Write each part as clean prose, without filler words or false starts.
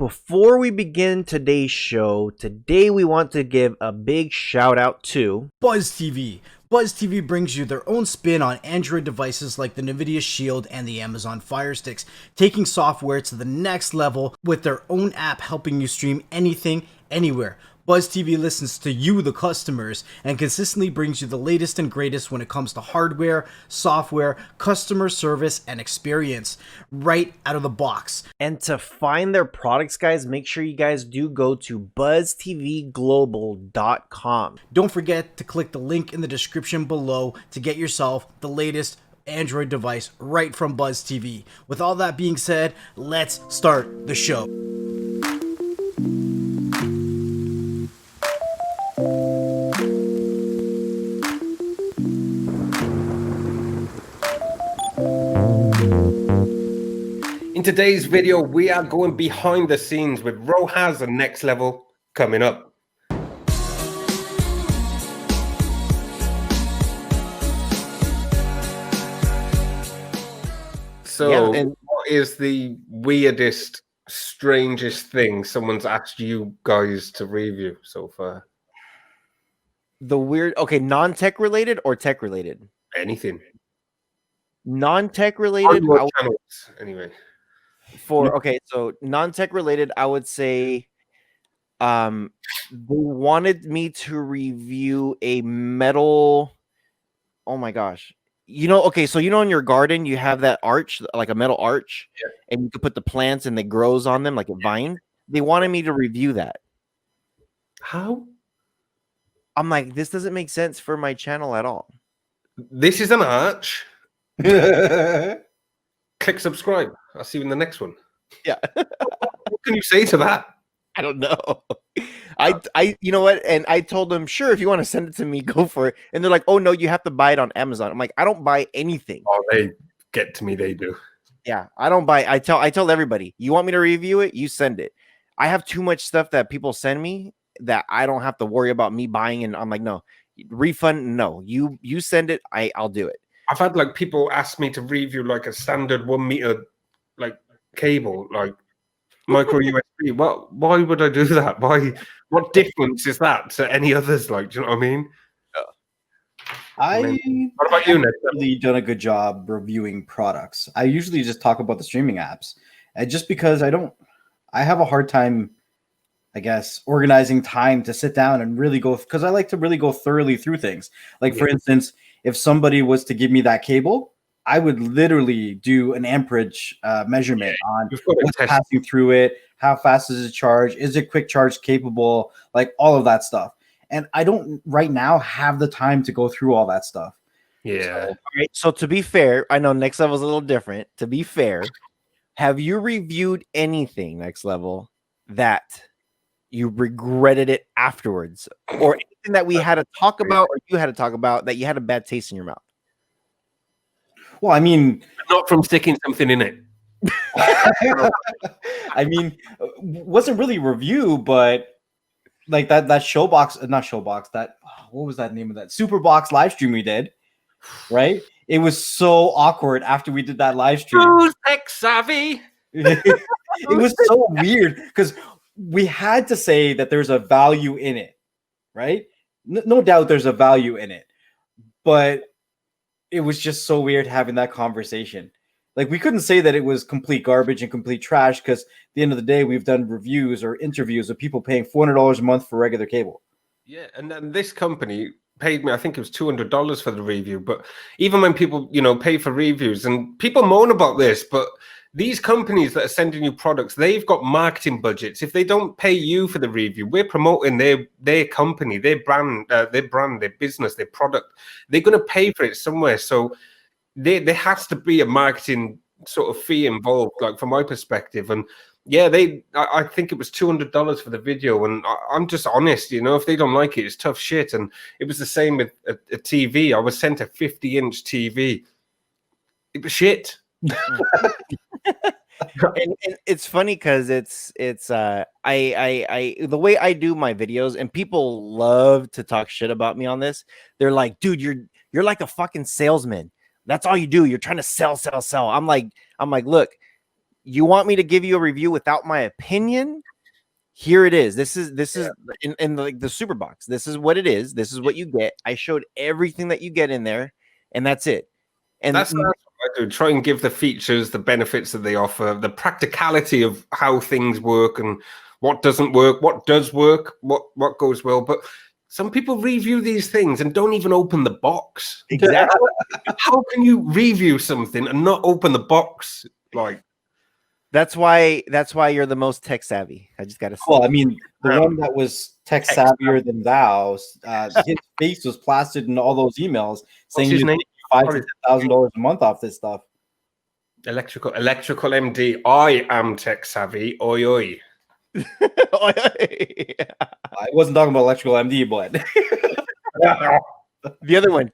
Before we begin today's show, today we want to give a big shout out to Buzz TV. Buzz TV brings you their own spin on Android devices like the Nvidia Shield and the Amazon Fire Sticks, taking software to the next level with their own app helping you stream anything, anywhere. Buzz TV listens to you, the customers, and consistently brings you the latest and greatest when it comes to hardware, software, customer service, and experience right out of the box. And to find their products, guys, make sure you guys do go to buzztvglobal.com. Don't forget to click the link in the description below to get yourself the latest Android device right from Buzz TV. With all that being said, let's start the show. In today's video, we are going behind the scenes with Rojas and Next Level coming up. So, and what is the weirdest, strangest thing someone's asked you guys to review so far? Non-tech related or tech related? Anything. Non-tech related, Channels, anyway. So non-tech related, I would say they wanted me to review a metal. Oh my gosh. So in your garden you have that arch, like a metal arch, and you can put the plants and it grows on them like a vine. They wanted me to review that. How? I'm like, this doesn't make sense for my channel at all. This is an arch. Click subscribe. I'll see you in the next one. Yeah. What can you say to that? I don't know. I you know what? And I told them, sure, if you want to send it to me, go for it. And they're like, oh no, you have to buy it on Amazon. I'm like, I don't buy anything. Oh, they get to me, they do. Yeah, I don't buy. I tell everybody, you want me to review it, you send it. I have too much stuff that people send me that I don't have to worry about me buying, and I'm like, no, refund, no. You send it, I'll do it. I've had like people ask me to review like a standard 1 meter like cable, like micro USB. Why would I do that? Why? What difference is that to any others? Like, do you know what I mean? What about you, Nick? I've really done a good job reviewing products. I usually just talk about the streaming apps, and just because I have a hard time, I guess, organizing time to sit down and really go, because I like to really go thoroughly through things. Like, for instance, if somebody was to give me that cable, I would literally do an amperage measurement on what's passing through it, how fast is it charged, is it quick charge capable, like all of that stuff. And I don't right now have the time to go through all that stuff. Yeah. So to be fair, I know Next Level is a little different. To be fair, have you reviewed anything, Next Level, that you regretted it afterwards, or anything that we had to talk about, or you had to talk about that you had a bad taste in your mouth? Well, I mean, Not from sticking something in it. I mean, wasn't really review, but like that Showbox, not Showbox, that, what was that name of that Superbox live stream we did, right? It was so awkward after we did that live stream. Who's tech savvy? It was so weird because we had to say that there's a value in it, right? No doubt there's a value in it, but it was just so weird having that conversation. Like, we couldn't say that it was complete garbage and complete trash, because at the end of the day, we've done reviews or interviews of people paying $400 a month for regular cable. Yeah, and then this company paid me, I think it was $200 for the review. But even when people, pay for reviews, and people moan about this, but these companies that are sending you products, they've got marketing budgets. If they don't pay you for the review, we're promoting their company, their brand, their business, their product. They're going to pay for it somewhere. So there has to be a marketing sort of fee involved, like from my perspective. And yeah, I think it was $200 for the video. And I'm just honest, if they don't like it, it's tough shit. And it was the same with a TV. I was sent a 50-inch TV. It was shit. and it's funny because it's the way I do my videos, and people love to talk shit about me on this. They're like, dude, you're like a fucking salesman. That's all you do. You're trying to sell. I'm like, look, you want me to give you a review without my opinion? Here it is. This is in the super box. This is what it is. This is what you get. I showed everything that you get in there, and that's it. And that's what I do. Try and give the features, the benefits that they offer, the practicality of how things work and what doesn't work, what does work, what goes well. But some people review these things and don't even open the box. Exactly. How can you review something and not open the box? Like, that's why you're the most tech savvy. I just gotta say. Well, I mean, the one that was tech savvier than thou, his face was plastered in all those emails saying you make $5,000 to $10,000 a month off this stuff. Electrical MD. I am tech savvy. Oi oi. I wasn't talking about electrical MD, but the other one,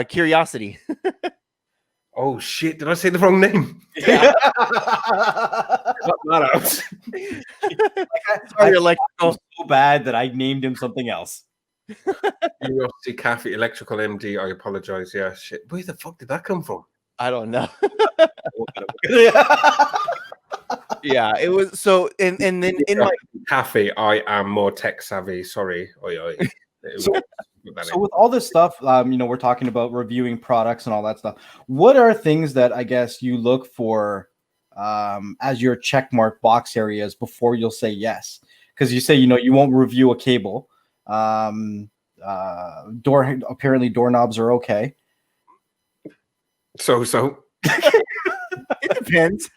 Curiosity. Oh shit! Did I say the wrong name? Yeah. Sorry, electrical so bad that I named him something else. Curiosity Cafe Electrical MD. I apologize. Yeah, shit. Where the fuck did that come from? I don't know. Yeah, it was so. And then in my cafe, I am more tech savvy. Sorry. Oi, oi. So with all this stuff, we're talking about reviewing products and all that stuff. What are things that I guess you look for as your checkmark box areas before you'll say yes? Because you say you won't review a cable. Apparently doorknobs are okay. So it depends.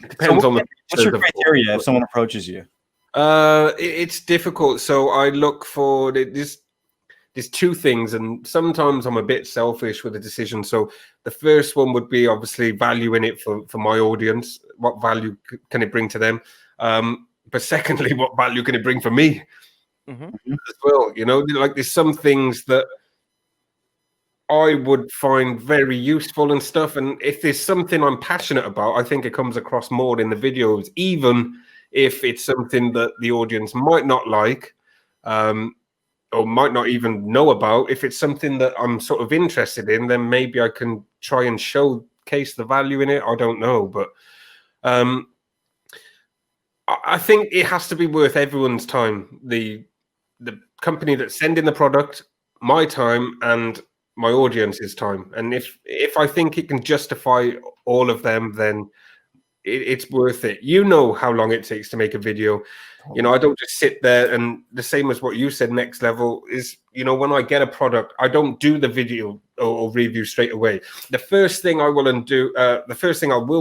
Depends on what's your criteria if someone approaches you? It's difficult. So I look for there's two things, and sometimes I'm a bit selfish with the decision. So the first one would be obviously valuing it for my audience. What value can it bring to them? But secondly, what value can it bring for me as well? Like there's some things that I would find very useful and stuff. And if there's something I'm passionate about, I think it comes across more in the videos, even if it's something that the audience might not like or might not even know about. If it's something that I'm sort of interested in, then maybe I can try and showcase the value in it. I don't know. But I think it has to be worth everyone's time. The company that's sending the product, my time, and my audience's time. And if I think it can justify all of them, then it's worth it. You know how long it takes to make a video. I don't just sit there, and the same as what you said, Next Level is, when I get a product, I don't do the video or review straight away. The first thing I will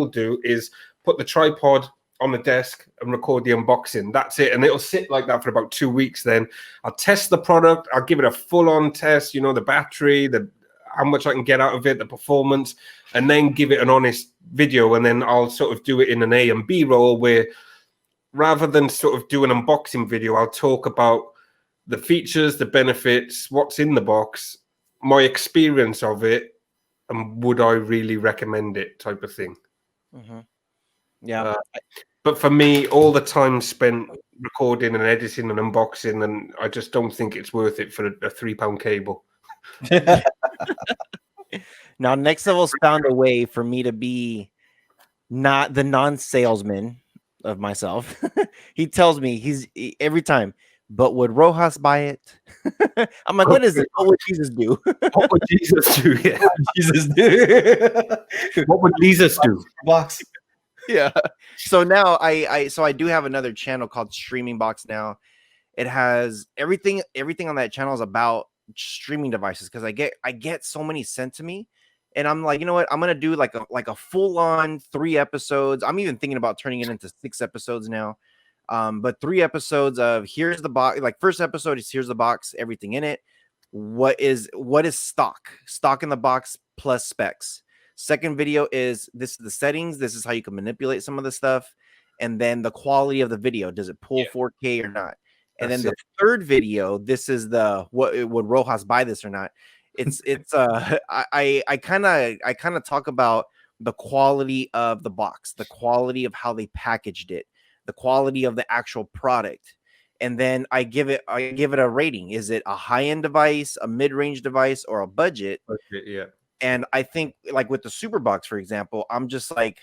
do is put the tripod on the desk and record the unboxing. That's it. And it'll sit like that for about 2 weeks. Then I'll test the product. I'll give it a full-on test, the battery, how much I can get out of it, the performance, and then give it an honest video. And then I'll sort of do it in an A and B roll where rather than sort of do an unboxing video, I'll talk about the features, the benefits, what's in the box, my experience of it, and would I really recommend it type of thing. Yeah. But for me, all the time spent recording and editing and unboxing, and I just don't think it's worth it for a £3 cable. Now, Next Level's found a way for me to be not the non-salesman of myself. He tells me every time, but would Rojas buy it? I'm like, what is it? What would Jesus do? What would Jesus do? Yeah. What would Jesus do? What would Jesus do? Box. Yeah. So now I do have another channel called Streaming Box now. It has everything on that channel is about streaming devices because I get so many sent to me, and I'm like, you know what, I'm gonna do like a full-on 3 episodes. I'm even thinking about turning it into 6 episodes now. But 3 episodes of here's the box. Like first episode is here's the box, everything in it. What is stock in the box plus specs. Second video is this is the settings. This is how you can manipulate some of the stuff. And then the quality of the video. Does it pull 4K or not? And then the third video, this is would Rojas buy this or not? I kind of talk about the quality of the box, the quality of how they packaged it, the quality of the actual product. And then I give it a rating. Is it a high-end device, a mid-range device, or a budget? Yeah. And I think like with the super box, for example, I'm just like,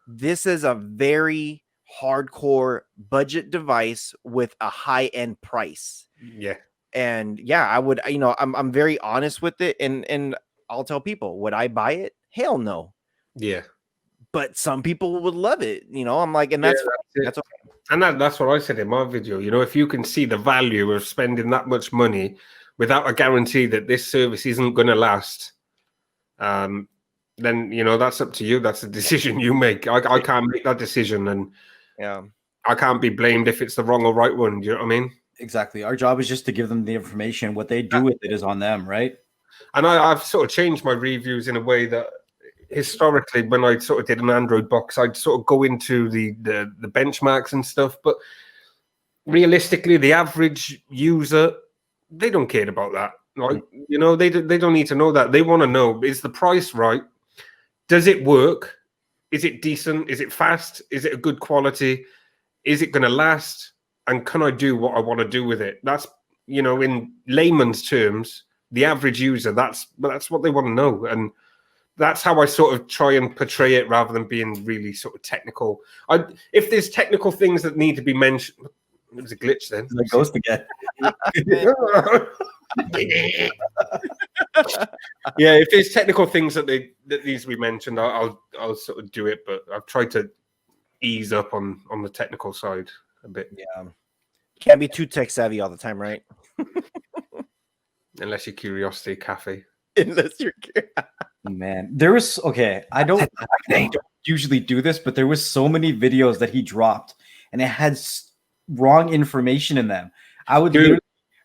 this is a very hardcore budget device with a high-end price. Yeah. And yeah, I would, I'm very honest with it, and I'll tell people, would I buy it? Hell no. Yeah. But some people would love it, I'm like, and Yeah, that's that's okay. And that's what I said in my video. If you can see the value of spending that much money without a guarantee that this service isn't going to last, then that's up to you. That's a decision you make. I can't make that decision, and Yeah, I can't be blamed if it's the wrong or right one. Do you know what I mean? Exactly. Our job is just to give them the information. What they do with it is on them, right? And I've sort of changed my reviews in a way that historically, when I sort of did an Android box, I'd sort of go into the benchmarks and stuff. But realistically, the average user, they don't care about that. Like, they don't need to know that. They want to know, is the price right? Does it work? Is it decent? Is it fast? Is it a good quality? Is it going to last? And can I do what I want to do with it? That's, in layman's terms, the average user, that's what they want to know. And that's how I sort of try and portray it rather than being really sort of technical. If there's technical things that need to be mentioned, it was a glitch then. The ghost again. Yeah, if there's technical things that needs to be mentioned, I'll sort of do it. But I've tried to ease up on the technical side a bit. Yeah, can't be too tech savvy all the time, right? Unless you're Curiosity Cafe. Unless you're Man, there was I don't usually do this, but there was so many videos that he dropped, and it had wrong information in them. I would literally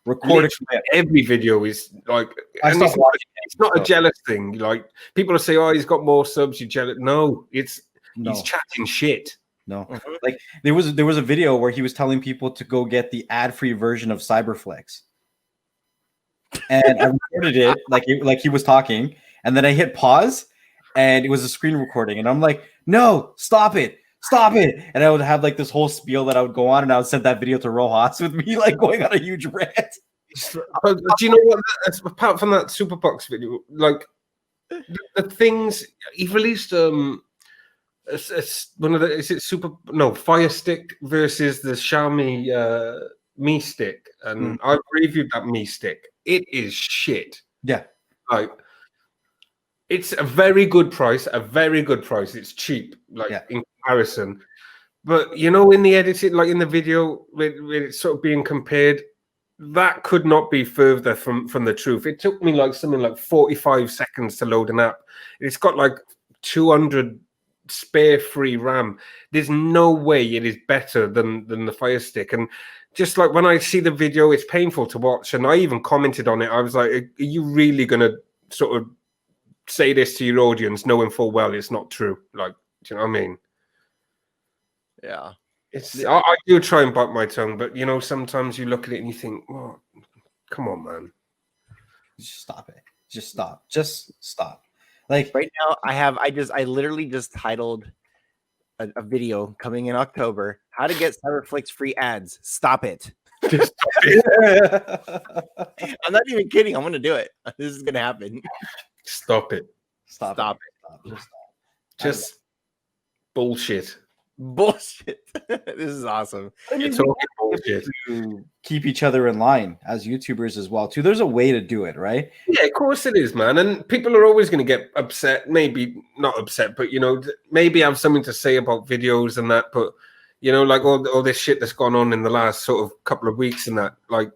record a clip. Every video is like, and it's not a jealous thing. Like, people will say, "Oh, he's got more subs, you're jealous." No, he's chatting shit. No, like there was a video where he was telling people to go get the ad-free version of Cyberflex, and I recorded it like he was talking, and then I hit pause, and it was a screen recording, and I'm like, "No, stop it, stop it!" And I would have like this whole spiel that I would go on, and I would send that video to Rojas with me like going on a huge rant. But do you know what? Apart from that Superbox video, like the things he released, one of the Fire Stick versus the Xiaomi Mi Stick, and I've reviewed that Mi Stick. It is shit. Yeah, like it's a very good price. It's cheap, in comparison. But in the editing, like in the video, with it's sort of being compared, that could not be further from the truth. It took me something like 45 seconds to load an app. It's got like 200 spare free RAM. There's no way it is better than the Fire Stick. And just like when I see the video, it's painful to watch. And I even commented on it. I was like, are you really going to sort of say this to your audience knowing full well it's not true? Like, do you know what I mean? Yeah. I do try and bite my tongue, but sometimes you look at it and you think, well, come on, man. Just stop it. Just stop. Like right now, I literally just titled a video coming in October: how to get Cyberflex free ads. Stop it. Just stop it. I'm not even kidding. I'm gonna do it. This is gonna happen. Stop it. Stop it. Just bullshit. This is awesome. It's all bullshit. To keep each other in line as YouTubers as well too. There's a way to do it, right? Yeah, of course it is, man. And people are always going to get upset. Maybe not upset, but maybe have something to say about videos and that. But like all this shit that's gone on in the last sort of couple of weeks and that, like,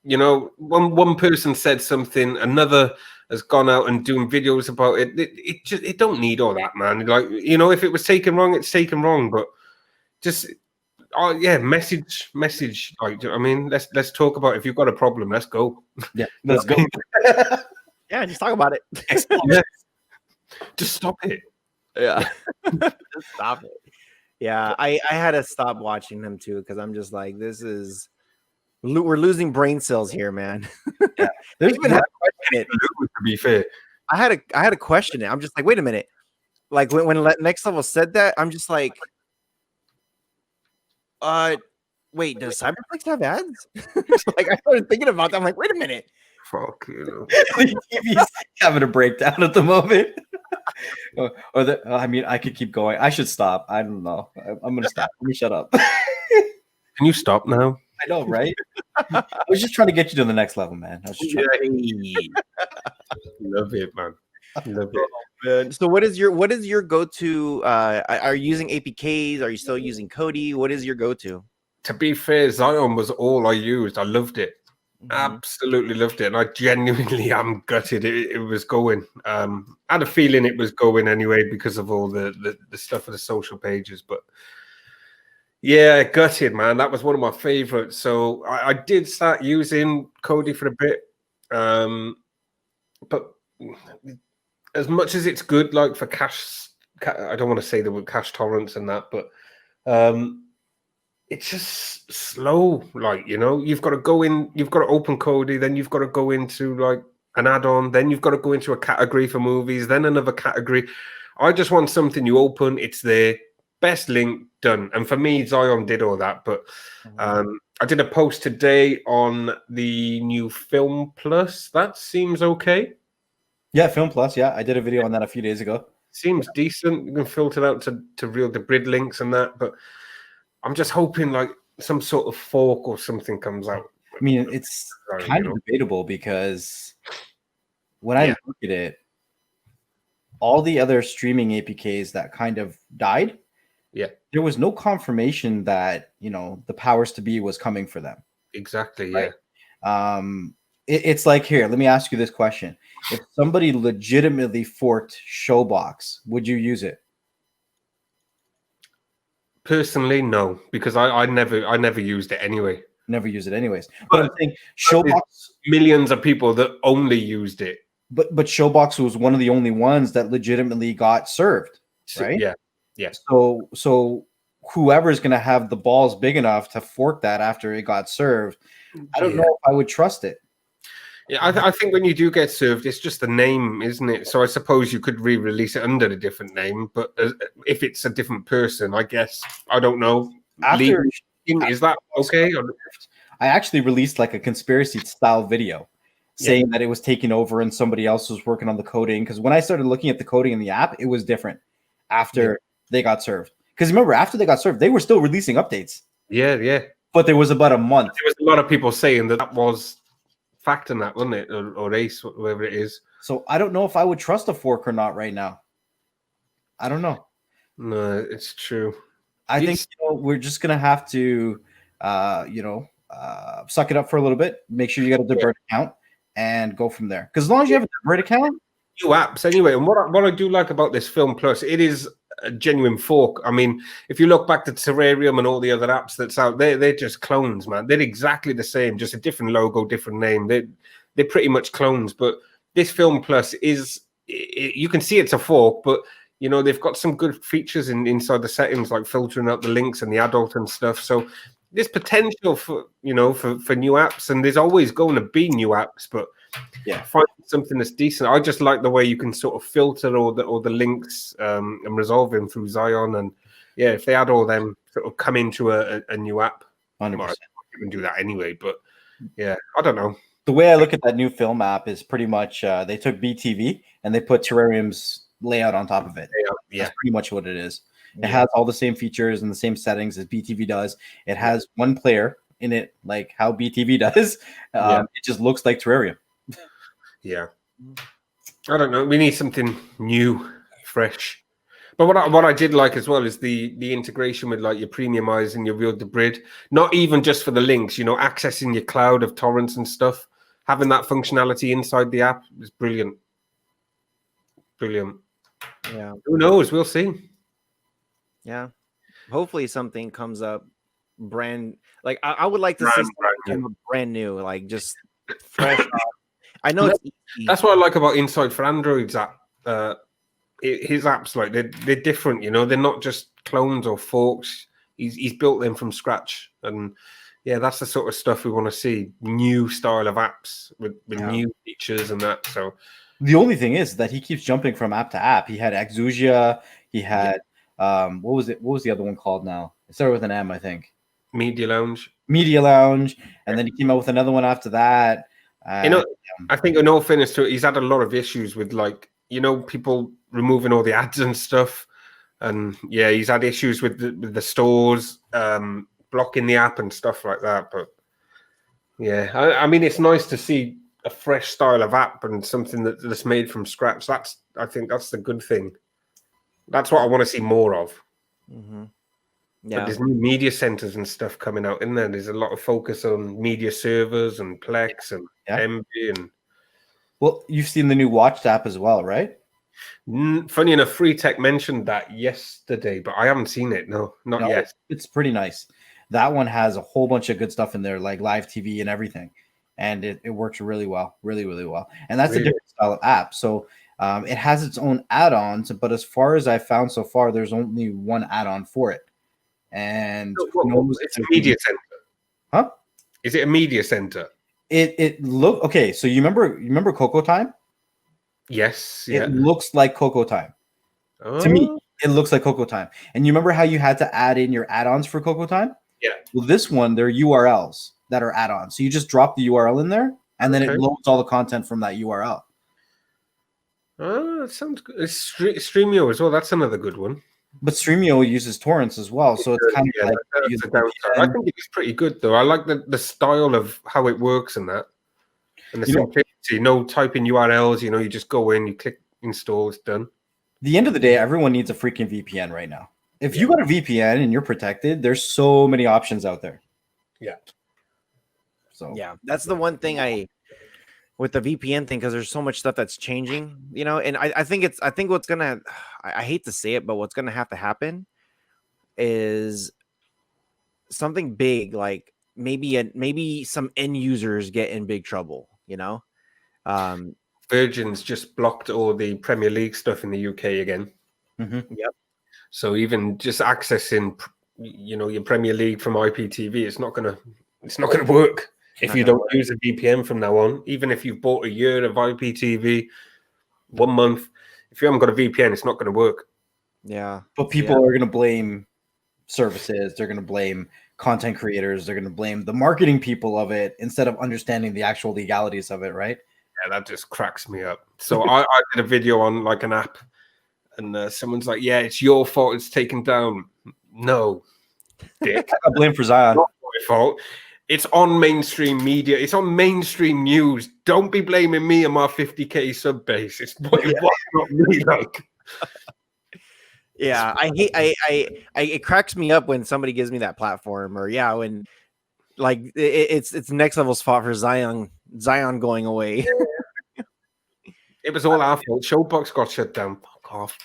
one person said something, another has gone out and doing videos about it. It don't need all that, man. Like, if it was taken wrong, it's taken wrong. But just, message. Like, do you know what I mean? Let's talk about it. If you've got a problem, let's go. Yeah, let's go. Yeah, just talk about it. Yeah. Just stop it. Yeah, just stop it. Yeah, I had to stop watching them too because I'm just like, we're losing brain cells here, man. Yeah, there's even had a question. To be fair, I had a question. I'm just like, wait a minute. Like when Next Level said that, I'm just like, wait, does Cyberflex have ads? Like I started thinking about that. I'm like, wait a minute. Fuck you. LeeTV's having a breakdown at the moment. I mean, I could keep going. I should stop. I don't know. I'm gonna stop. Let me shut up. Can you stop now? I know, right? I was just trying to get you to the next level, man. I was just trying Love it, man. Love it. Man. So what is your go-to? Are you using APKs? Are you still using Kodi? What is your go-to? To be fair, Zion was all I used. I loved it. Absolutely loved it. And I genuinely am gutted it was going. I had a feeling it was going anyway because of all the stuff of the social pages. But yeah, gutted, man. That was one of my favorites. So I did start using Kodi for a bit. But as much as it's good, like for cache, I don't want to say the word cache torrents and that, but it's just slow. Like, you know, you've got to go in, you've got to open Kodi, then you've got to go into like an add-on, then you've got to go into a category for movies, then another category. I just want something you open, it's there, best link, done. And for me, Zion did all that. But I did a post today on the new Film Plus. That seems okay. Yeah, Film Plus. Yeah, I did a video on that a few days ago. Seems decent. You can filter out to real the grid links and that, but I'm just hoping like some sort of fork or something comes out. I mean, it's kind of debatable because when I look at it, all the other streaming APKs that kind of died, there was no confirmation that, you know, the powers to be was coming for them. Exactly. Right? Yeah. It's like, here, let me ask you this question. If somebody legitimately forked Showbox, would you use it? Personally, no, because I never used it anyway. Never use it anyways. But I'm saying Showbox, millions of people that only used it. But Showbox was one of the only ones that legitimately got served, right? Yeah. Yeah. So whoever's going to have the balls big enough to fork that after it got served, I don't know if I would trust it. Yeah, I think when you do get served, it's just the name, isn't it? So I suppose you could re-release it under a different name, but if it's a different person, I guess, I don't know. Is that okay? I actually released like a conspiracy style video saying that it was taken over and somebody else was working on the coding. Because when I started looking at the coding in the app, it was different after they got served. Because remember, after they got served, they were still releasing updates. Yeah. But there was about a month. There was a lot of people saying that was fact in that, wasn't it? Or Ace, whatever it is. So I don't know if I would trust a fork or not right now. I don't know. No, it's true. I think we're just gonna have to, suck it up for a little bit. Make sure you got a Divert account and go from there. Because as long as you have a Divert account, new apps anyway. And what I do like about this Film Plus, it is a genuine fork. I mean, if you look back to Terrarium and all the other apps that's out there, they're just clones, man. They're exactly the same, just a different logo, different name. They're pretty much clones. But this Film Plus you can see it's a fork, but you know they've got some good features inside the settings, like filtering out the links and the adult and stuff. So there's potential for new apps, and there's always going to be new apps, but find something that's decent. I just like the way you can sort of filter all the links and resolve them through Zion. And if they add all them sort of come into a new app, 100%. Well, you can do that anyway. But I don't know. The way I look at that new film app is pretty much they took BTV and they put Terrarium's layout on top of it. That's pretty much what it is. It has all the same features and the same settings as BTV does. It has one player in it, like how BTV does. It just looks like Terrarium. Yeah. I don't know. We need something new, fresh. But what I did like as well is the integration with like your premium eyes and your real grid. Not even just for the links, accessing your cloud of torrents and stuff. Having that functionality inside the app is brilliant. Brilliant. Yeah. Who knows? We'll see. Yeah. Hopefully something comes up brand. Like I would like to see something brand new, like just fresh. I know it's easy. That's what I like about Inside for Android's app. His apps, like they're different. They're not just clones or forks. He's built them from scratch, and that's the sort of stuff we want to see. New style of apps with new features and that. So the only thing is that he keeps jumping from app to app. He had Exusia. He had what was it? What was the other one called now? It started with an M, I think. Media Lounge. And then he came out with another one after that. You know, I think in all fairness to it, he's had a lot of issues with, like, you know, people removing all the ads and stuff. And yeah, he's had issues with the stores blocking the app and stuff like that. But yeah, I mean, it's nice to see a fresh style of app and something that's made from scratch. I think that's the good thing. That's what I want to see more of. Mm-hmm. But Yeah, there's new media centers and stuff coming out in there. There's a lot of focus on media servers and Plex and Envy and. Well, you've seen the new Watched app as well, right? Funny enough, Free Tech mentioned that yesterday, but I haven't seen it. No, not yet. It's pretty nice. That one has a whole bunch of good stuff in there, like live TV and everything, and it works really well, really, really well. And that's a different style of app. So it has its own add-ons, but as far as I found so far, there's only one add-on for it. And it's a media center, huh? Is it a media center? It look okay. So you remember Cocoa Time? Yes. Yeah. It looks like Cocoa Time. Oh. To me, it looks like Cocoa Time. And you remember how you had to add in your add-ons for Cocoa Time? Yeah. Well, this one, they're URLs that are add-ons. So you just drop the URL in there, and then it loads all the content from that URL. Oh, that sounds good. It's Streamio as well. That's another good one. But Streamio uses torrents as well, so it's kind of like I think it's pretty good though. I like the style of how it works and that, and the simplicity. No typing URLs. You know, you just go in, you click install, it's done. The end of the day, everyone needs a freaking VPN right now. If you got a VPN and you're protected, there's so many options out there. Yeah. So yeah, that's the one thing with the VPN thing, because there's so much stuff that's changing, you know, and I think what's gonna, I hate to say it, but what's gonna have to happen is something big, like maybe some end users get in big trouble, you know. Virgin's just blocked all the Premier League stuff in the UK again. Mm-hmm. Yep. So even just accessing, you know, your Premier League from IPTV, it's not gonna work. If you don't use a VPN from now on, even if you've bought a year of IPTV, 1 month, if you haven't got a VPN, it's not going to work. Yeah. But people are going to blame services. They're going to blame content creators. They're going to blame the marketing people of it instead of understanding the actual legalities of it, right? Yeah, that just cracks me up. So I did a video on like an app, and someone's like, yeah, it's your fault it's taken down. No, dick. I blame for Zion. Not my fault. It's on mainstream media. It's on mainstream news. Don't be blaming me and my 50K sub base. It's not me. Like, yeah, it cracks me up when somebody gives me that platform, or when like it's Next Level's fault for Zion going away. It was all our fault. Showbox got shut down. Fuck off.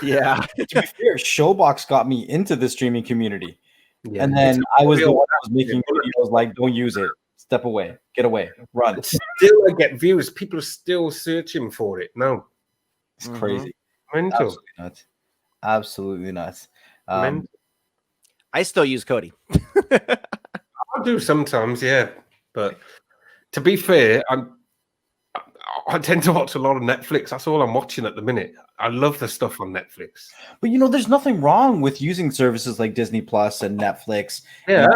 Yeah. To be fair, Showbox got me into the streaming community. Yeah, and then I was the one that was making videos like, don't use it, step away, get away, run. Still, I get views. People are still searching for it. No, it's crazy. Mental. Absolutely nuts. Absolutely nuts. I still use Cody. I do sometimes, yeah. But to be fair, I tend to watch a lot of Netflix. That's all I'm watching at the minute. I love the stuff on Netflix. But, you know, there's nothing wrong with using services like Disney Plus and Netflix. Yeah,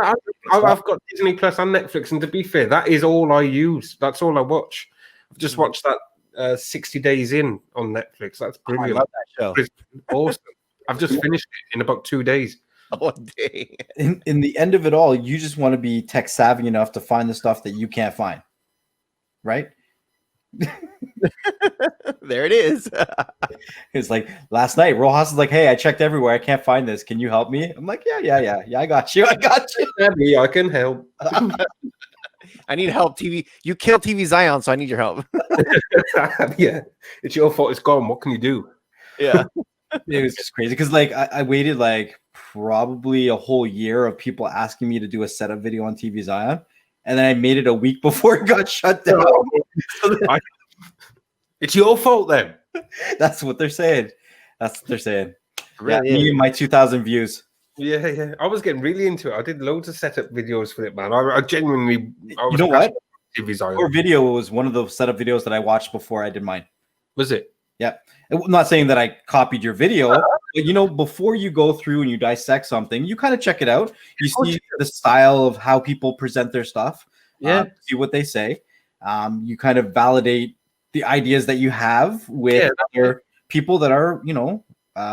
I've got Disney Plus and Netflix. And to be fair, that is all I use. That's all I watch. I've just watched that 60 Days In on Netflix. That's brilliant. I love that show. It's awesome. I've just finished it in about 2 days. Oh, dang. In the end of it all, you just want to be tech savvy enough to find the stuff that you can't find. Right? There it is. It's like last night, Rojas is like, hey, I checked everywhere. I can't find this. Can you help me? I'm like, yeah. I got you. I can help. I need help, TV. You killed TV Zion, so I need your help. Yeah. It's your fault. It's gone. What can you do? Yeah. It was just crazy because like I waited like probably a whole year of people asking me to do a setup video on TV Zion. And then I made it a week before it got shut down. It's your fault then. That's what they're saying. That's what they're saying. Really me and my 2,000 views. Yeah. I was getting really into it. I did loads of setup videos for it, man. I genuinely. You know what? TV Zion. Your video was one of the setup videos that I watched before I did mine. Was it? Yeah. I'm not saying that I copied your video, but you know, before you go through and you dissect something, you kind of check it out. You see the style of how people present their stuff. Yeah. See what they say. You kind of validate the ideas that you have with other people that are,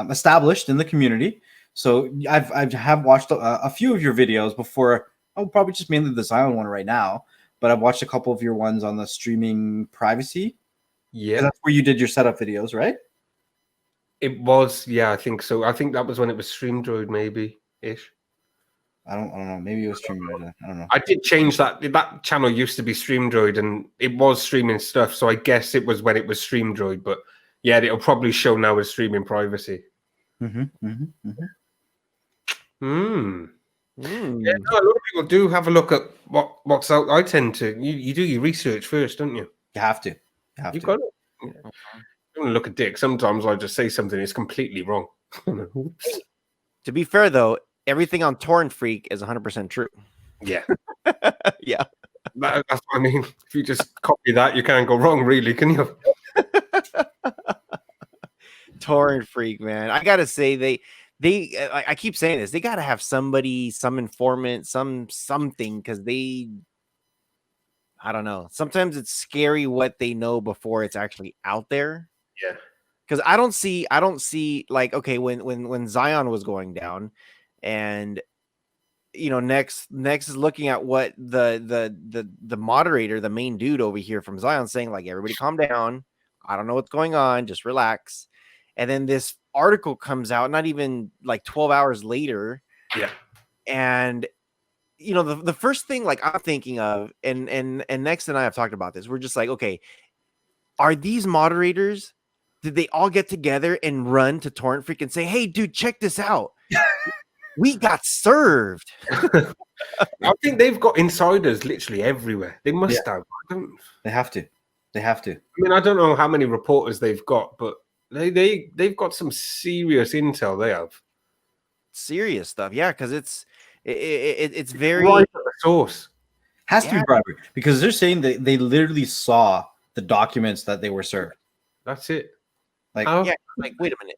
established in the community. So I've watched a few of your videos before. Oh, probably just mainly the Zion one right now, but I've watched a couple of your ones on the streaming privacy. Yeah, that's where you did your setup videos, right? it was. Yeah, I think so. I think that was when it was StreamDroid, maybe ish. I don't know. Maybe it was StreamDroid. I don't know. I did change that. That channel used to be StreamDroid, and it was streaming stuff. So I guess it was when it was StreamDroid. But yeah, it'll probably show now as streaming privacy. Mm-hmm, mm-hmm, mm-hmm. Yeah, no, a lot of people do have a look at what's out. I tend to. You do your research first, don't you? You have to. You've got it. Yeah. I'm gonna look at Dick. Sometimes I just say something that's completely wrong. To be fair, though, everything on TorrentFreak is 100% true. Yeah, yeah. That's what I mean. If you just copy that, you can't go wrong, really, can you? TorrentFreak, man. I gotta say, I keep saying this. They gotta have somebody, some informant, something, because I don't know. Sometimes it's scary what they know before it's actually out there. Yeah. Because I don't see like, okay, when Zion was going down, and next is looking at what the moderator, the main dude over here from Zion, saying, like, everybody calm down. I don't know what's going on. Just relax. And then this article comes out, not even like 12 hours later. Yeah. And the first thing, like, I'm thinking of, and Next and I have talked about this. We're just like, okay, are these moderators, did they all get together and run to TorrentFreak and say, hey, dude, check this out? We got served. I think they've got insiders literally everywhere. They must have. They have to. They have to. I mean, I don't know how many reporters they've got, but they've got some serious intel. They have serious stuff. Yeah, because it's very right at the source. Has to be bribery, because they're saying that they literally saw the documents that they were served. That's it. Like, yeah, like, wait a minute.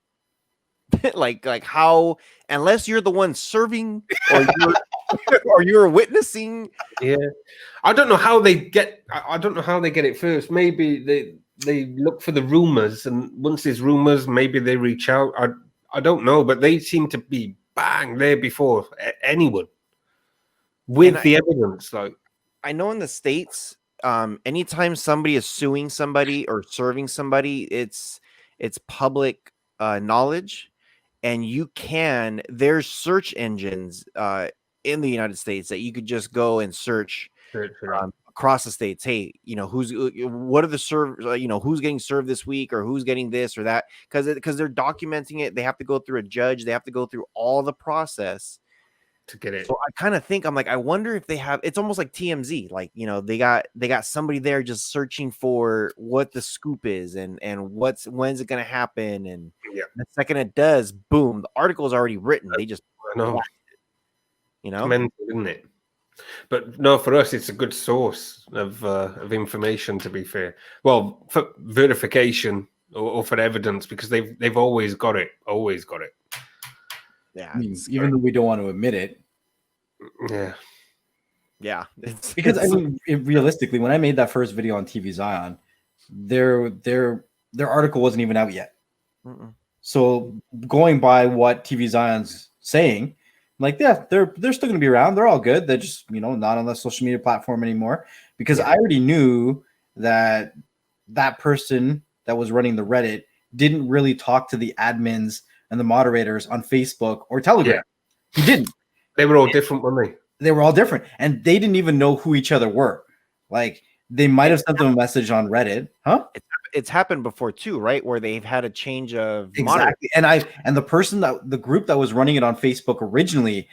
like how, unless you're the one serving or you're witnessing. Yeah, I don't know how they get. I don't know how they get it first. Maybe they look for the rumors, and once there's rumors, maybe they reach out. I don't know, but they seem to be bang there before anyone with the evidence. Like, I know in the States, anytime somebody is suing somebody or serving somebody, it's public knowledge, and there's search engines in the United States that you could just go and search across the states. Hey, what are the who's getting served this week, or who's getting this or that, because they're documenting it. They have to go through a judge. They have to go through all the process to get it. So I kind of think, I'm like, I wonder if they have, it's almost like TMZ, like, they got somebody there just searching for what the scoop is and when's it going to happen. And the second it does, boom, the article is already written. They just, mental, isn't it? But no, for us, it's a good source of information, to be fair. Well, for verification or for evidence, because they've always got it. Yeah, I mean, even though we don't want to admit it. Yeah. Because I mean, realistically, when I made that first video on TV Zion, their article wasn't even out yet. So going by what TV Zion's saying, like, yeah, they're still going to be around. They're all good. They're just, not on the social media platform anymore, because I already knew that person that was running the Reddit didn't really talk to the admins and the moderators on Facebook or Telegram. He didn't. They were all different, weren't they? They were all different, and they didn't even know who each other were. Like, they might have sent them a message on Reddit, huh? It's happened before too, right? Where they've had a change of exactly. And the group that was running it on Facebook originally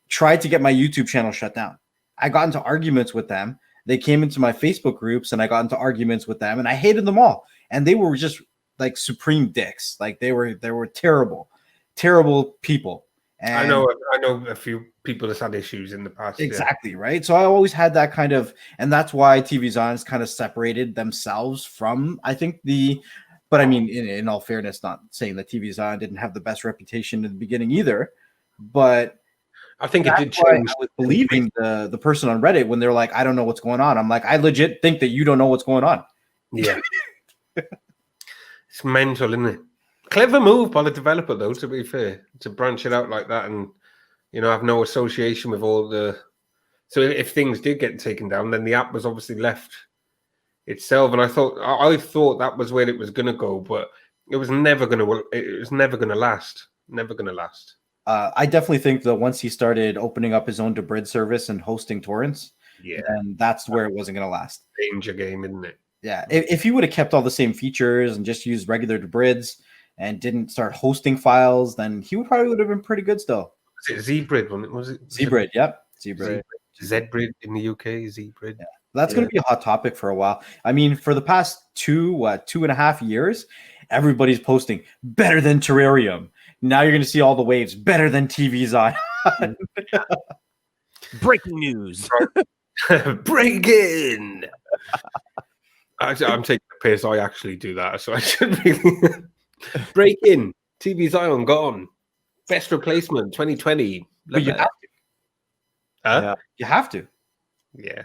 tried to get my YouTube channel shut down. I got into arguments with them. They came into my Facebook groups, and I got into arguments with them, and I hated them all. And they were just like supreme dicks. Like, they were terrible people. And I know a few people that's had issues in the past. Exactly, right? So I always had that kind of, and that's why TV Zion's kind of separated themselves from, I think, but I mean, in all fairness, not saying that TV Zion didn't have the best reputation in the beginning either, but I think it did That's why change. I was believing the person on Reddit when they're like, I don't know what's going on. I'm like, I legit think that you don't know what's going on. Yeah. It's mental, isn't it? Clever move by the developer, though, to be fair, to branch it out like that and, have no association with all the... So if things did get taken down, then the app was obviously left itself. And I thought that was where it was going to go, but it was never going to last. Never going to last. I definitely think that once he started opening up his own debrid service and hosting torrents, then that's where it wasn't going to last. Danger game, isn't it? Yeah. If he would have kept all the same features and just used regular debrids and didn't start hosting files, then he would have been pretty good still. Was it Zbrid? Was it Zbrid? Yep. Zbrid. Zbrid in the UK, Zbrid. Yeah. That's going to be a hot topic for a while. I mean, for the past 2.5 years, everybody's posting better than Terrarium. Now you're going to see all the waves better than TV Zion. Breaking news. Breaking. I'm taking the piss. I actually do that, so I should really break in. TV Zion gone. Best replacement 2020. But you have to. Yeah. You have to. Yeah.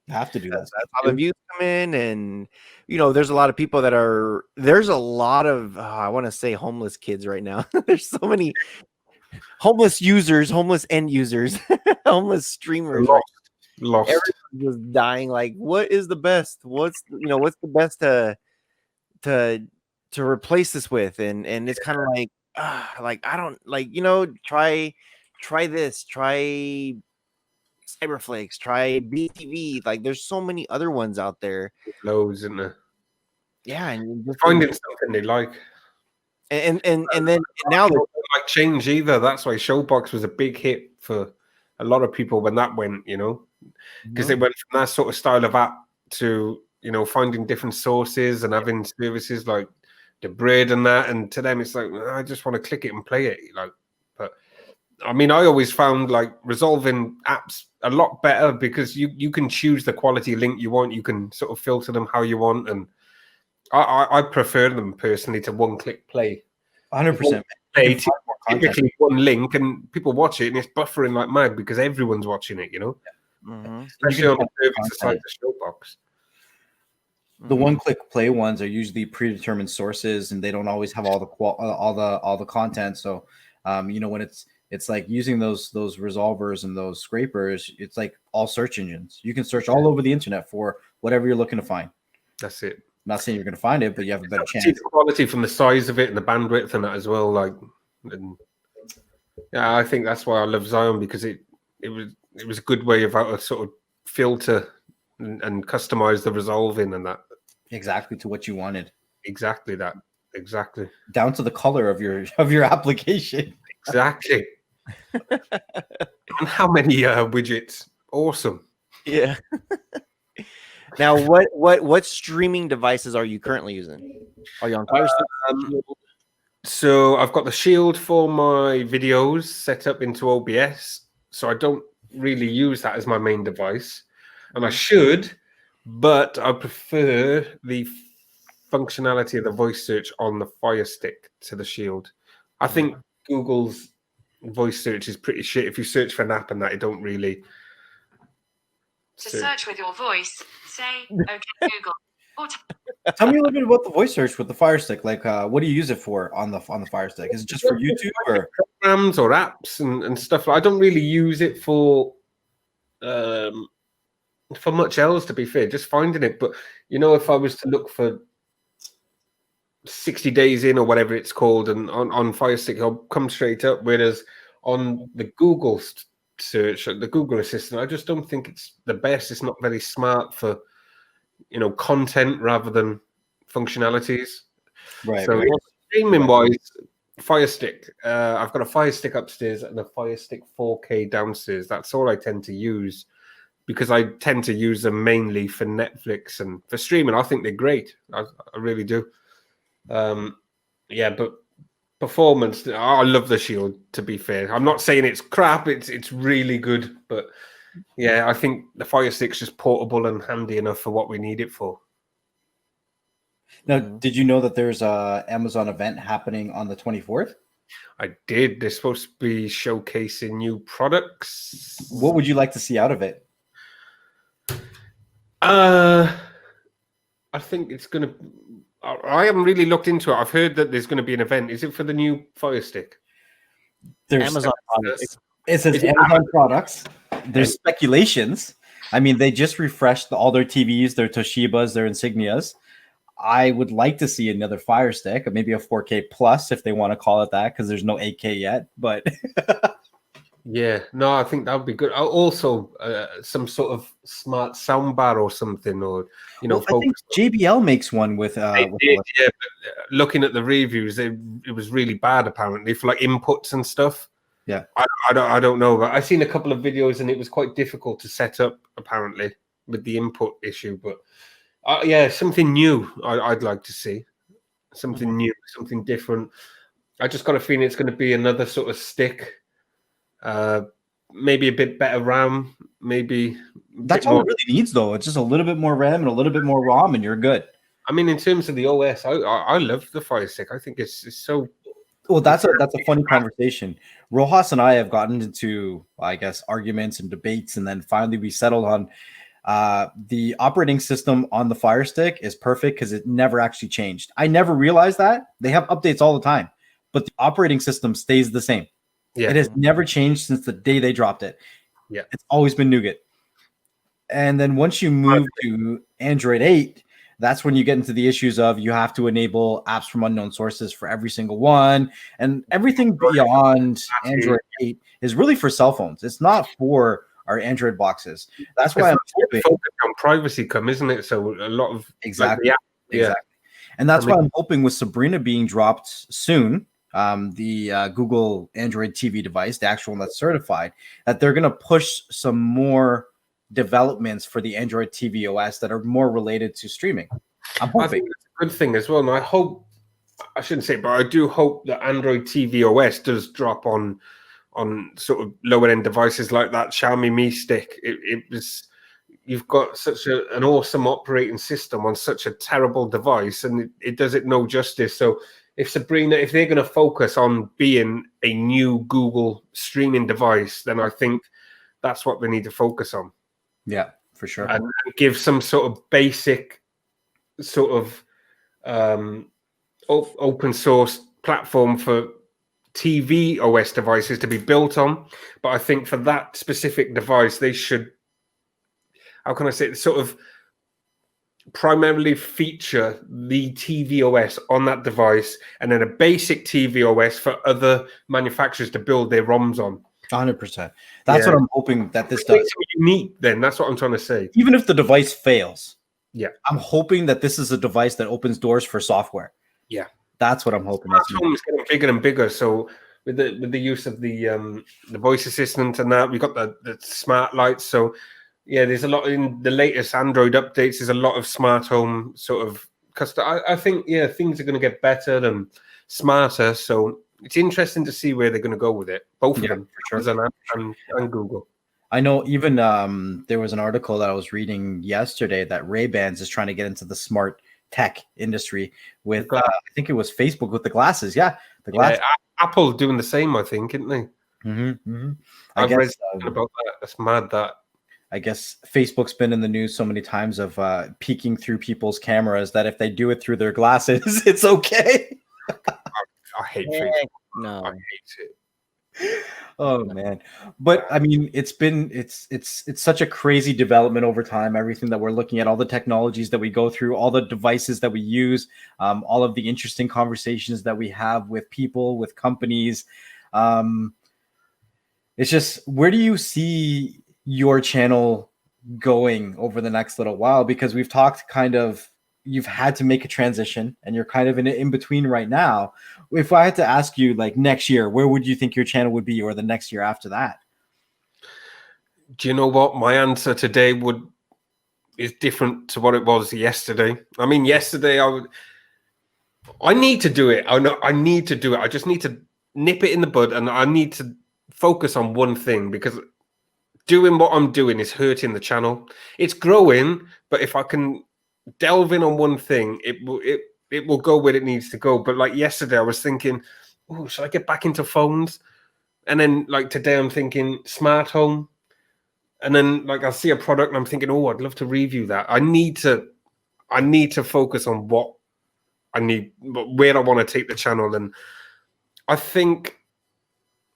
You have to do that. That's how the views come in, and there's a lot of people there's a lot of I want to say homeless kids right now. There's so many homeless users, homeless end users, homeless streamers. Lost. Everyone's just dying. Like, what is the best? What's the best to replace this with? And it's kind of like I don't try this, try Cyberflakes, try BTV. Like, there's so many other ones out there. Loads, isn't there? Yeah, and finding something they like. And then now they don't like change either. That's why Showbox was a big hit for a lot of people when that went, because they went from that sort of style of app to finding different sources and having services like the Bread and that. And to them, it's like, I just want to click it and play it. But I mean, I always found like resolving apps a lot better because you can choose the quality link you want. You can sort of filter them how you want, and I prefer them personally to one-click play. 100%. Typically one link, and people watch it, and it's buffering like mad because everyone's watching it. Especially on the service side of the Showbox. The one-click play ones are usually predetermined sources, and they don't always have all the content. So, when it's like using those resolvers and those scrapers, it's like all search engines. You can search all over the internet for whatever you're looking to find. That's it. I'm not saying you're going to find it, but you have a better chance. See the quality from the size of it and the bandwidth and that as well. I think that's why I love Zion, because it was a good way of how to sort of filter and customize the resolving and that. Exactly to what you wanted. Exactly that. Exactly. Down to the color of your application. Exactly. And how many widgets? Awesome. Yeah. Now, what streaming devices are you currently using? Are you on Fire Stick? So I've got the Shield for my videos set up into OBS, so I don't really use that as my main device, and I should, but I prefer the functionality of the voice search on the Fire Stick to the Shield. I think Google's voice search is pretty shit. If you search for an app and that, it don't really. To search with your voice, say, "Okay, Google." Tell me a little bit about the voice search with the Fire Stick. Like, what do you use it for on the Fire Stick? Is it just for YouTube or programs or apps and stuff? I don't really use it for much else, to be fair. Just finding it, but if I was to look for 60 days in or whatever it's called, and on Fire Stick, it'll come straight up. Whereas on the Google search, the Google Assistant, I just don't think it's the best. It's not very smart for content rather than functionalities. Right. So streaming wise, Fire Stick. I've got a Fire Stick upstairs and a Fire Stick 4K downstairs. That's all I tend to use because I tend to use them mainly for Netflix and for streaming. I think they're great. I really do. But performance, I love the Shield, to be fair. I'm not saying it's crap, it's really good, but I think the Fire Stick's just portable and handy enough for what we need it for. Now, did you know that there's a Amazon event happening on the 24th? I did. They're supposed to be showcasing new products. What would you like to see out of it? I think it's going to... I haven't really looked into it. I've heard that there's going to be an event. Is it for the new Fire Stick? There's Amazon products. It says Amazon products. There's speculations. I mean, they just refreshed all their TVs, their Toshibas, their Insignias. I would like to see another Fire Stick, maybe a 4K plus if they want to call it that, because there's no 8K yet. But yeah, no, I think that would be good. Also, some sort of smart soundbar or something, or I think JBL makes one with. They did, yeah, but looking at the reviews, it was really bad apparently for like inputs and stuff. Yeah, I don't know, but I've seen a couple of videos and it was quite difficult to set up apparently with the input issue. But yeah, something new. I'd like to see something new, something different. I just got a feeling it's going to be another sort of stick. Maybe a bit better RAM. Maybe that's all it really needs, though. It's just a little bit more RAM and a little bit more ROM, and you're good. I mean, in terms of the OS, I love the Fire Stick. I think it's so. Well, that's a funny conversation. Rojas and I have gotten into, I guess, arguments and debates, and then finally we settled on the operating system on the Fire Stick is perfect because it never actually changed. I never realized that. They have updates all the time, but the operating system stays the same. Yeah. It has never changed since the day they dropped it. Yeah, it's always been Nougat. And then once you move to Android 8, that's when you get into the issues of you have to enable apps from unknown sources for every single one. And everything beyond Android 8 is really for cell phones. It's not for our Android boxes. That's why I'm hoping on privacy come, isn't it? So a lot of exactly. And that's why I'm hoping with Sabrina being dropped soon, the Google Android TV device, the actual one that's certified, that they're going to push some more developments for the Android TV OS that are more related to streaming. I'm hoping. I think that's a good thing as well. And I hope, I shouldn't say, but I do hope that Android TV OS does drop on sort of lower end devices like that Xiaomi Mi Stick. It was, you've got such an awesome operating system on such a terrible device, and it does it no justice. So if Sabrina, if they're going to focus on being a new Google streaming device, then I think that's what they need to focus on. Yeah, for sure. And give some sort of basic sort of open source platform for TV OS devices to be built on. But I think for that specific device, they should, how can I say it, sort of primarily feature the TV OS on that device and then a basic TV OS for other manufacturers to build their ROMs on. 100%. That's what I'm hoping that this does. Unique, then. That's what I'm trying to say. Even if the device fails, yeah, I'm hoping that this is a device that opens doors for software. Yeah, that's what I'm hoping. Smart home is getting bigger and bigger. So with the use of the voice assistant and that, we've got the smart lights. So yeah, there's a lot in the latest Android updates. There's a lot of smart home sort of custom. I think things are going to get better and smarter. So it's interesting to see where they're going to go with it. Both of them, for sure. Amazon and Google. I know even there was an article that I was reading yesterday that Ray-Bans is trying to get into the smart tech industry with, I think it was Facebook with the glasses. Yeah, the glasses. Yeah, Apple doing the same, I think, isn't they? I've read something about that. That's mad that. I guess Facebook's been in the news so many times of peeking through people's cameras that if they do it through their glasses, it's okay. I hate Facebook. No, I hate it. Oh man, but I mean, it's such a crazy development over time. Everything that we're looking at, all the technologies that we go through, all the devices that we use, all of the interesting conversations that we have with people, with companies. It's just, where do you see your channel going over the next little while? Because we've talked kind of, you've had to make a transition and you're kind of in between right now. If I had to ask you, like, next year, where would you think your channel would be, or the next year after that? Do you know what? My answer today is different to what it was yesterday. I mean, yesterday I need to do it. I need to do it. I just need to nip it in the bud, and I need to focus on one thing, because doing what I'm doing is hurting the channel. It's growing, but if I can delve in on one thing, it will go where it needs to go. But like yesterday, I was thinking, oh, should I get back into phones? And then like today I'm thinking smart home. And then like I see a product and I'm thinking, oh, I'd love to review that. I need to focus on what I need, where I want to take the channel. And I think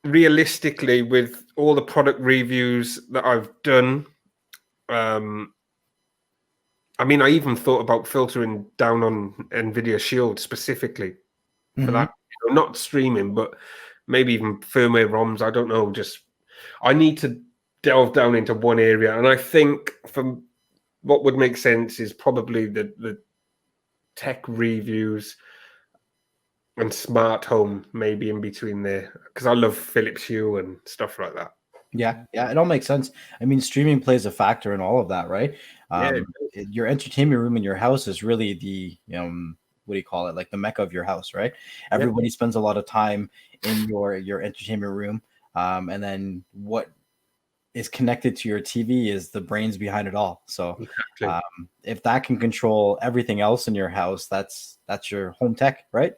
realistically, with all the product reviews that I've done, I mean, I even thought about filtering down on NVIDIA Shield specifically for that, not streaming, but maybe even firmware ROMs. I don't know. Just I need to delve down into one area, and I think from what would make sense is probably the tech reviews and smart home, maybe in between there, because I love Philips Hue and stuff like that. Yeah, it all makes sense. I mean, streaming plays a factor in all of that, right? Your entertainment room in your house is really the what do you call it? Like the mecca of your house, right? Everybody spends a lot of time in your entertainment room, and then what is connected to your TV is the brains behind it all. So, if that can control everything else in your house, that's your home tech, right?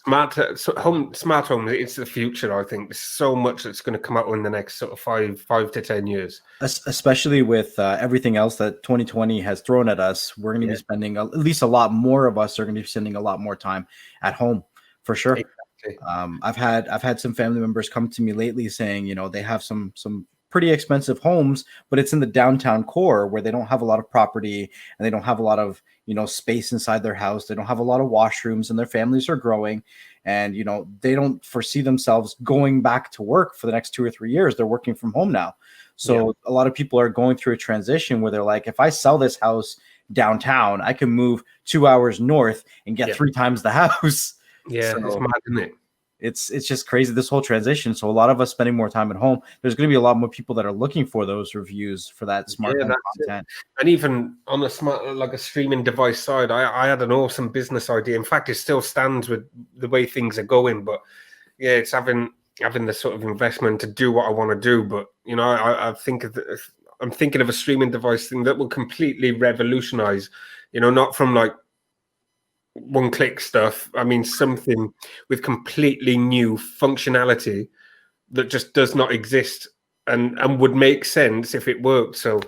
Smart home. It's the future. I think there's so much that's going to come out in the next sort of 5 to 10 years. Especially with everything else that 2020 has thrown at us, we're going to be spending at least a lot more of us are going to be spending a lot more time at home for sure. Exactly. I've had some family members come to me lately saying, they have some pretty expensive homes, but it's in the downtown core where they don't have a lot of property and they don't have a lot of space inside their house. They don't have a lot of washrooms and their families are growing, and they don't foresee themselves going back to work for the next 2 or 3 years. They're working from home now. So a lot of people are going through a transition where they're like, if I sell this house downtown, I can move 2 hours north and get 3 times the house. Yeah, it's mad, isn't it? It's just crazy, this whole transition. So a lot of us spending more time at home. There's going to be a lot more people that are looking for those reviews for that smart home content. And even on a smart, like a streaming device side, I had an awesome business idea. In fact, it still stands with the way things are going. But yeah, it's having the sort of investment to do what I want to do. But I think I'm thinking of a streaming device thing that will completely revolutionize. Not from like one-click stuff. I mean, something with completely new functionality that just does not exist and would make sense if it worked. So,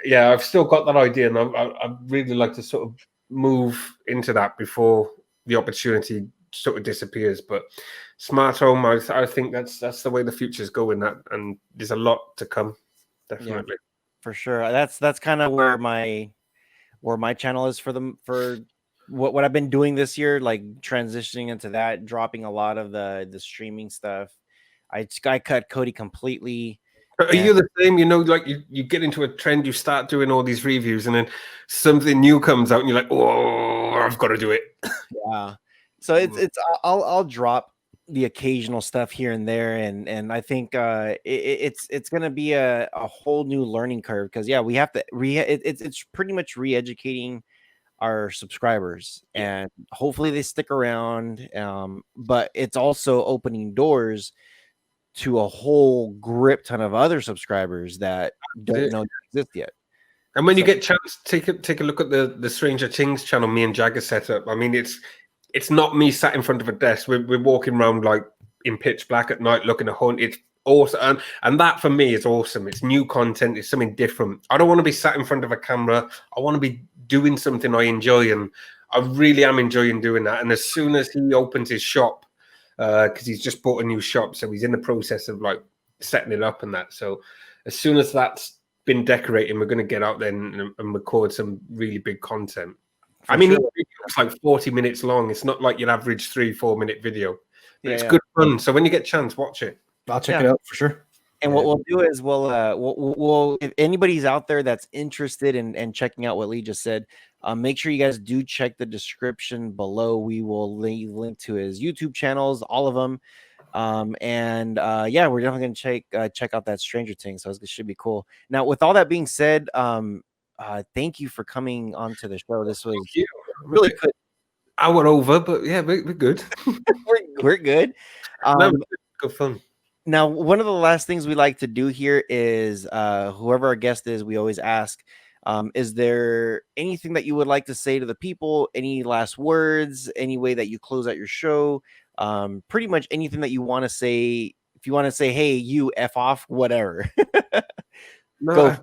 yeah, I've still got that idea, and I'd really like to sort of move into that before the opportunity sort of disappears. But smart home, I think that's the way the future is going. And there's a lot to come, definitely. Yeah, for sure. That's kind of where my channel is for what I've been doing this year, like transitioning into that, dropping a lot of the streaming stuff. I cut Cody completely. Are you the same? Like you get into a trend, you start doing all these reviews, and then something new comes out, and you're like, oh, I've got to do it. Yeah. So I'll drop the occasional stuff here and there, and I think it's gonna be a whole new learning curve, because we have to it's pretty much re-educating our subscribers, and hopefully they stick around, but it's also opening doors to a whole grip ton of other subscribers that don't know exist yet. And when you get a chance, take a look at the Stranger Things channel me and Jagger set up. I mean, it's not me sat in front of a desk. We're walking around like in pitch black at night looking to hunt. It's awesome, and that for me is awesome. It's new content. It's something different. I don't want to be sat in front of a camera. I want to be doing something I enjoy, and I really am enjoying doing that. And as soon as he opens his shop, because he's just bought a new shop, so he's in the process of like setting it up and that. So as soon as that's been decorating, we're going to get out there and record some really big content. I mean, it's like 40 minutes long. It's not like your average 3-4 minute video. But it's good fun. So when you get a chance, watch it. I'll check it out for sure. And what we'll do is we'll if anybody's out there that's interested in checking out what Lee just said, make sure you guys do check the description below. We will link to his YouTube channels, all of them. We're definitely gonna check out that Stranger Things. So it should be cool. Now, with all that being said, thank you for coming onto the show. This was really good. Hour over, but yeah, we're good. we're good. Good fun. Now, one of the last things we like to do here is whoever our guest is, we always ask, is there anything that you would like to say to the people? Any last words? Any way that you close out your show? pretty much anything that you want to say. If you want to say, hey, you F off, whatever. No, Go.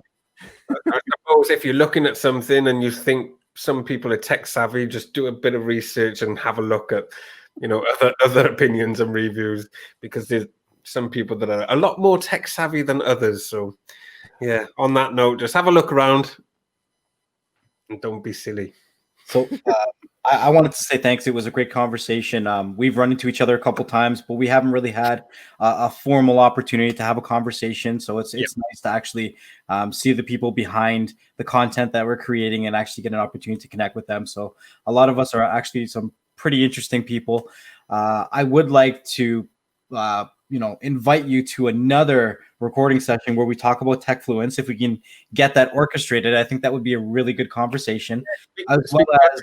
I suppose if you're looking at something and you think some people are tech savvy, just do a bit of research and have a look at, other opinions and reviews, because there's some people that are a lot more tech savvy than others. So yeah, on that note, just have a look around and don't be silly. So I wanted to say thanks. It was a great conversation. We've run into each other a couple times, but we haven't really had a formal opportunity to have a conversation. So it's nice to actually see the people behind the content that we're creating and actually get an opportunity to connect with them. So a lot of us are actually some pretty interesting people. I would like to invite you to another recording session where we talk about tech fluence. If we can get that orchestrated, I think that would be a really good conversation. As well as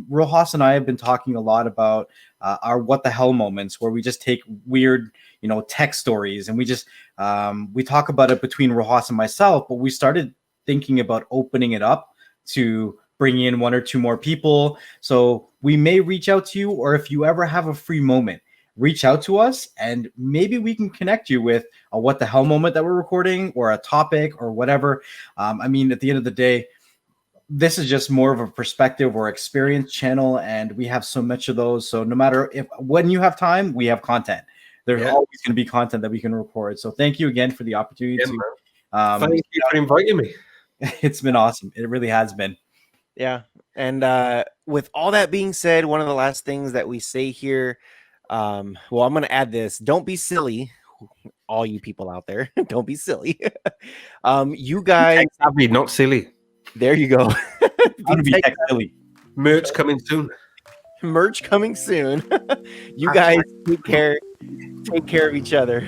Rojas and I have been talking a lot about our what the hell moments, where we just take weird, tech stories and we just we talk about it between Rojas and myself. But we started thinking about opening it up to bring in one or two more people. So we may reach out to you, or if you ever have a free moment, reach out to us and maybe we can connect you with a what the hell moment that we're recording, or a topic or whatever. I mean, at the end of the day, this is just more of a perspective or experience channel, and we have so much of those. So no matter when you have time, we have content. There's always going to be content that we can record. So thank you again for the opportunity. Thank you for inviting me. It's been awesome. It really has been. Yeah. And with all that being said, one of the last things that we say here, I'm going to add this. Don't be silly, all you people out there. Don't be silly. You guys, savvy, not silly. There you go. Be tech silly. Merch coming soon. Merch coming soon. You guys take care of each other.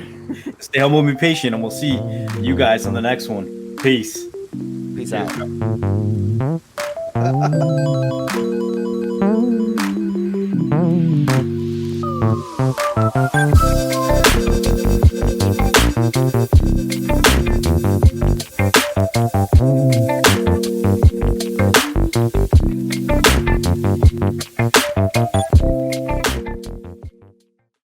Stay humble and be patient, and we'll see you guys on the next one. Peace out.